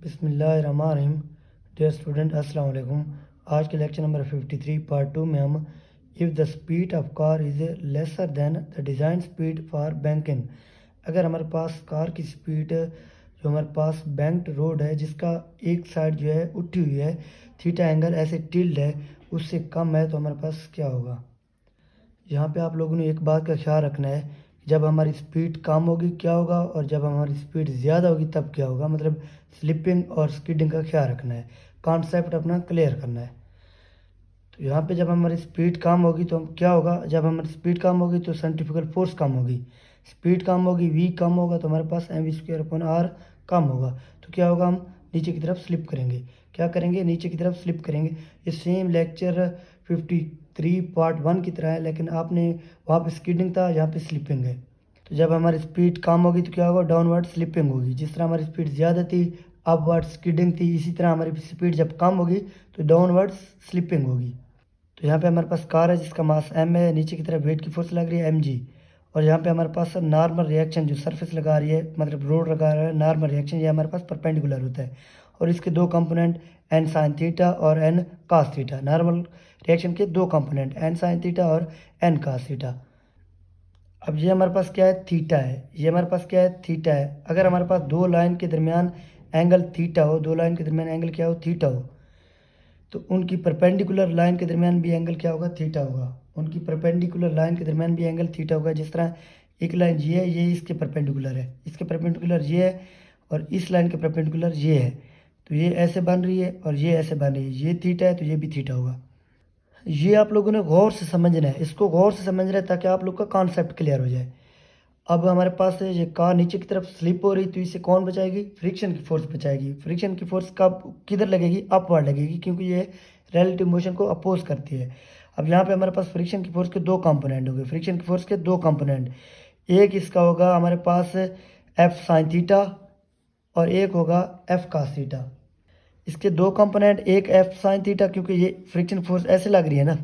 बिस्मिल्लाहिर्रहमानिर्रहीम। Dear student अस्सलाम वालेकुम। आज के लेक्चर नंबर 53 पार्ट 2 में हम if the speed of car is lesser than the design speed for banking, अगर हमारे पास कार की स्पीड जो हमारे पास बैंक्ड रोड है जिसका एक साइड जो है उठी हुई है, थीटा एंगल ऐसे टिल्ड है, उससे कम है तो हमारे पास क्या होगा। यहाँ पे आप लोगों ने एक बात का ख्याल रखना है, जब हमारी स्पीड कम होगी क्या होगा और जब हमारी स्पीड ज़्यादा होगी तब क्या होगा। मतलब स्लिपिंग और स्किडिंग का ख्याल रखना है, कॉन्सेप्ट अपना क्लियर करना है। तो यहाँ पे जब हमारी स्पीड कम होगी तो हम क्या होगा, जब हमारी स्पीड कम होगी तो सेंट्रीफ्यूगल फोर्स कम होगी, स्पीड कम होगी, वी कम होगा तो हमारे पास mv²/r कम होगा। तो क्या होगा, हम नीचे की तरफ स्लिप करेंगे। क्या करेंगे, नीचे की तरफ स्लिप करेंगे। ये सेम लेक्चर 53 पार्ट 1 की तरह है, लेकिन आपने वहाँ पे स्किडिंग था, यहाँ पे स्लिपिंग है। तो जब हमारी स्पीड कम होगी तो क्या होगा, डाउनवर्ड स्लिपिंग होगी। जिस तरह हमारी स्पीड ज़्यादा थी अपवर्ड स्किडिंग थी, इसी तरह हमारी स्पीड जब कम होगी तो डाउनवर्ड स्लिपिंग होगी। तो यहाँ पे हमारे पास कार है जिसका मास m है, नीचे की तरफ वेट की फोर्स लग रही है mg, और यहाँ पे हमारे पास नॉर्मल रिएक्शन जो सरफेस लगा रही है, मतलब रोड लगा रहा है, नॉर्मल रिएक्शन ये हमारे पास परपेंडिकुलर होता है। और इसके दो कंपोनेंट n साइन थीटा और n cos theta. Normal reaction के दो कंपोनेंट n साइन थीटा और n कास थीटा। अब ये हमारे पास क्या है, थीटा है। ये हमारे पास क्या है, थीटा है। अगर हमारे पास दो लाइन के दरमियान एंगल थीटा हो, दो लाइन के दरमियान एंगल क्या हो, थीटा हो, तो उनकी परपेंडिकुलर लाइन के दरमियान भी एंगल क्या होगा, थीटा होगा। उनकी परपेंडिकुलर लाइन के दरमियान भी एंगल थीटा होगा। जिस तरह एक लाइन ये है, ये इसके परपेंडिकुलर है, इसके परपेंडिकुलर ये है, और इस लाइन के परपेंडिकुलर ये है, तो ये ऐसे बन रही है और ये ऐसे बन रही है। ये थीटा है तो ये भी थीटा होगा। ये आप लोगों ने गौर से समझना है, इसको गौर से समझना है ताकि आप लोग का कॉन्सेप्ट क्लियर हो जाए। अब हमारे पास ये कार नीचे की तरफ स्लिप हो रही, तो इसे कौन बचाएगी, फ्रिक्शन की फोर्स बचाएगी। फ्रिक्शन की फोर्स कब किधर लगेगी, अपवर्ड लगेगी, क्योंकि ये रिलेटिव मोशन को अपोज करती है। अब यहाँ पे हमारे पास फ्रिक्शन की फोर्स के दो कंपोनेंट होंगे, फ्रिक्शन की फोर्स के दो कंपोनेंट, एक इसका होगा हमारे पास एफ साइन थीटा और एक होगा एफ कास थीटा। इसके दो कंपोनेंट, एक एफ साइन थीटा, क्योंकि ये फ्रिक्शन फोर्स ऐसे लग रही है ना,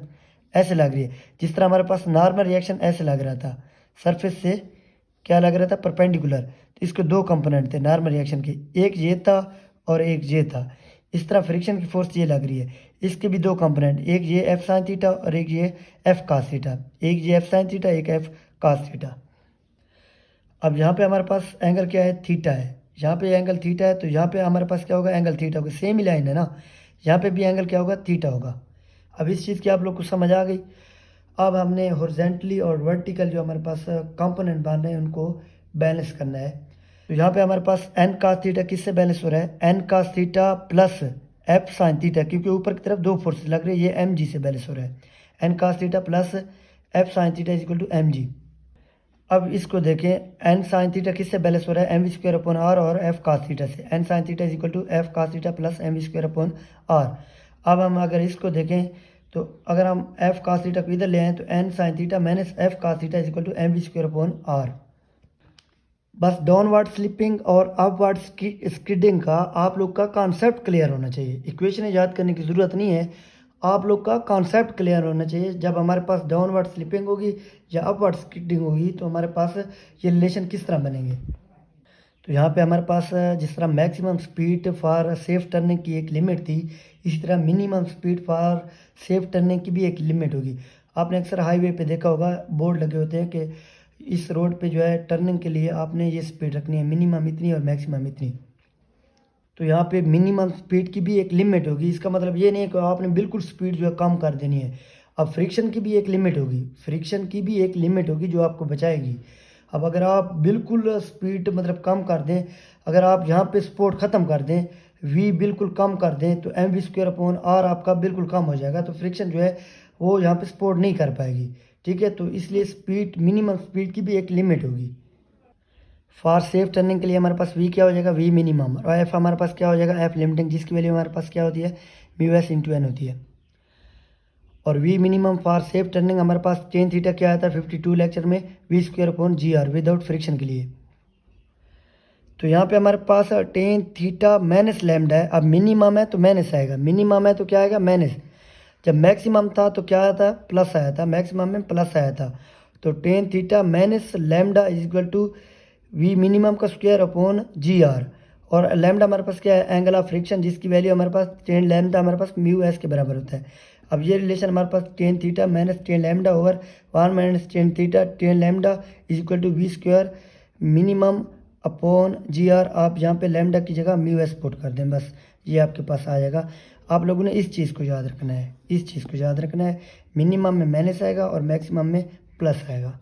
ऐसे लग रही है, जिस तरह हमारे पास नॉर्मल रिएक्शन ऐसे लग रहा था, सरफेस से क्या लग रहा था, परपेंडिकुलर। तो इसके दो कंपोनेंट थे नॉर्मल रिएक्शन के, एक ये था और एक ये था। इस तरह फ्रिक्शन की फोर्स ये लग रही है, इसके भी दो कंपोनेंट, एक ये एफ साइन थीटा और एक ये एफ कास थीटा, एक ये एफ साइन थीटा एक एफ कास थीटा। अब यहाँ पे हमारे पास एंगल क्या है, थीटा है। यहाँ पे एंगल थीटा है तो यहाँ पे हमारे पास क्या होगा, एंगल थीटा होगा। सेम ही लाइन है ना, यहाँ पे भी एंगल क्या होगा, थीटा होगा। अब इस चीज़ की आप लोग को समझ आ गई। अब हमने हॉरिजॉन्टली और वर्टिकल जो हमारे पास कंपोनेंट बन रहे हैं उनको बैलेंस करना है। तो यहाँ पे हमारे पास एन कास थीटा किससे बैलेंस हो रहा है, N cos theta plus F sine theta, क्योंकि ऊपर की तरफ दो फोर्सेस लग रही है, ये एम जी से बैलेंस हो रहा है। N cos theta plus F sine theta is equal to M G. अब इसको देखें, एन साइन थीटा किससे बैलेंस हो रहा है, mv²/r और एफ कास थीटा से। N sine theta is equal to F cos theta plus mv²/r। अब हम अगर इसको देखें तो अगर हम एफ कास थीटा को इधर ले आए तो N sine theta minus F cos theta is equal to mv²/r। बस डाउनवर्ड स्लिपिंग और अपवर्ड स्किडिंग का आप लोग का कॉन्सेप्ट क्लियर होना चाहिए। इक्वेशन याद करने की ज़रूरत नहीं है, आप लोग का कॉन्सेप्ट क्लियर होना चाहिए। जब हमारे पास डाउनवर्ड स्लिपिंग होगी या अपवर्ड स्किडिंग होगी तो हमारे पास ये रिलेशन किस तरह बनेंगे। तो यहाँ पे हमारे पास जिस तरह maximum speed for safe turning की एक लिमिट थी, इसी तरह minimum speed for safe turning की भी एक लिमिट होगी। आपने अक्सर हाईवे पे देखा होगा, बोर्ड लगे होते हैं कि इस रोड पे जो है टर्निंग के लिए आपने ये स्पीड रखनी है, मिनिमम इतनी और मैक्सिमम इतनी। तो यहाँ पे मिनिमम स्पीड की भी एक लिमिट होगी। इसका मतलब ये नहीं है कि आपने बिल्कुल स्पीड जो है कम कर देनी है। अब फ्रिक्शन की भी एक लिमिट होगी, फ्रिक्शन की भी एक लिमिट होगी जो आपको बचाएगी। अब अगर आप बिल्कुल स्पीड मतलब कम कर दें, अगर आप यहाँ पे सपोर्ट ख़त्म कर दें, वी बिल्कुल कम कर दें, तो mv²/r आपका बिल्कुल कम हो जाएगा, तो फ्रिक्शन जो है वो यहाँ पे सपोर्ट नहीं कर पाएगी। ठीक है, तो इसलिए स्पीड, मिनिमम स्पीड की भी एक लिमिट होगी। फॉर सेफ टर्निंग के लिए हमारे पास वी क्या हो जाएगा, वी मिनिमम, और एफ हमारे पास क्या हो जाएगा, एफ लिमिटिंग, जिसकी वैल्यू हमारे पास क्या होती है, म्यू एस इंटू एन होती है। और V minimum for safe turning हमारे पास टेन थीटा क्या आया था 52 लेक्चर में, v²/g/r विदाउट फ्रिक्शन के लिए। तो यहाँ पे हमारे पास टेन थीटा माइनस लैम्डा है। अब मिनिमम है तो माइनस आएगा, मिनिमम है तो क्या आएगा, माइनस। जब मैक्सिमम था तो क्या आया था, प्लस आया था, मैक्सिमम में प्लस आया था। तो tan theta minus lambda is equal to V minimum का स्क्वायर अपॉन जी आर, और लैम्डा हमारे पास क्या है, एंगल ऑफ फ्रिक्शन, जिसकी वैल्यू हमारे पास टेन लैम्डा हमारे पास म्यू एस के बराबर होता है। अब ये रिलेशन हमारे पास ten theta minus ten lambda over one minus ten theta ten lambda is equal to V square minimum upon G R. आप यहाँ पे लैम्डा की जगह म्यू एस पुट कर दें, बस ये आपके पास आ जाएगा। आप लोगों ने इस चीज़ को याद रखना है, इस चीज़ को याद रखना है। मिनिमम में माइनस आएगा और मैक्सिमम में प्लस आएगा।